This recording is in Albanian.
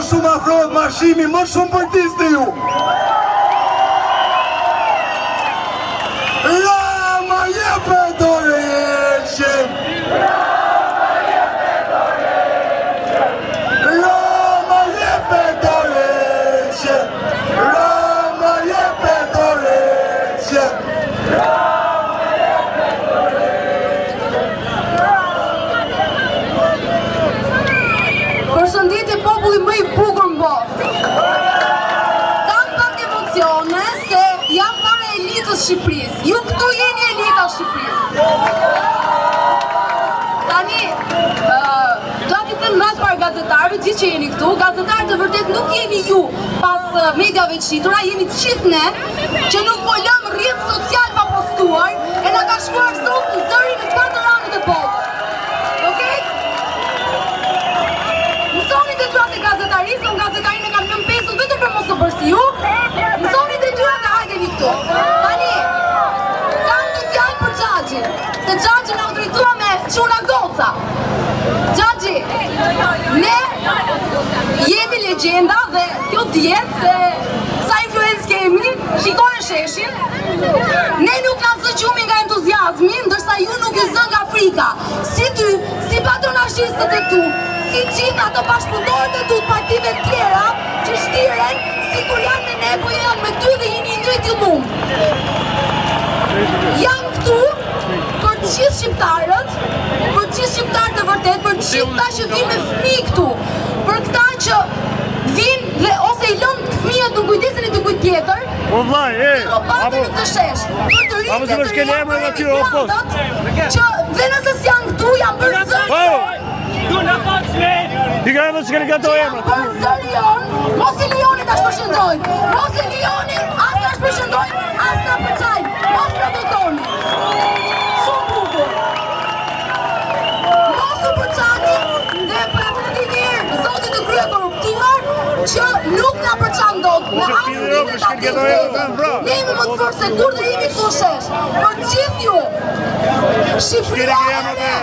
më shumë afrohet marshimi, më shumë përtisni ju. Rama jepe dore Elçin. Rama jepe dore Elçin. Rama jepe dore Elçin. Përshëndetje populli më i bukur në botë. Kam pak emocione se jam para elitës Shqipërisë. Ju këtu jeni elita Shqipërisë. Tani, do t'i them natë para gazetarëve, gjithë që jeni këtu, gazetarët e vërtet nuk jeni ju pas mediave të shitura, jeni të gjithë ne, që nuk po lëm rrjet social pa postuar, e na ka shkuar sot në zërin e 4 anët e botës. Okej? Mësoni të tyrat e gazetarisë, unë gazetarin e kam lëmë pesu vetëm për mos të bërë si ju. Mësoni të tyrat e hajdeni këtu. Tani, kam të fjallë për Xhaxhin, se Xhaxhi në autoritua me quna goca. Xhaxhi, ne jemi legjenda dhe kjo djetë se sa influencë kemi, shikone sheshin. Ne nuk nga zë gjumi nga entuziasmi, ndërsa ju nuk i zë nga frika. Si ty, si patronashistët e tu, si gjithë ato bashkëpunëtorët e tu të partive tjera që shtiren si kur janë me ne, po janë me ty dhe jeni njëjti mund. Jam këtu për të gjithë shqiptarët, për të gjithë shqiptarët e vërtet, për të gjithë ta që vinë me fëmijë këtu, për këta që vinë dhe ose i lënë fëmijët në kujdesin e dikujt tjetër, robatën në të shesh, për të rinë dhe të emigrantët, që dhe nëse s'janë këtu, janë bërë zërë. Ti ka edhe që keni gato emra. Për zëri jonë, mos i lijoni të shpërshëndrojnë, mos i lijoni as të shpërshëndrojnë, as të përqajnë, mos provokoni. Shumë bukur. Mos u përqani dhe për të njërë zotit të krye korruptuar që nuk nga përqan dot në asë një tentativë tjetër. Ne jemi më të forë se kur dhe jemi të shesh. Për gjithë ju, Shqipëria e re.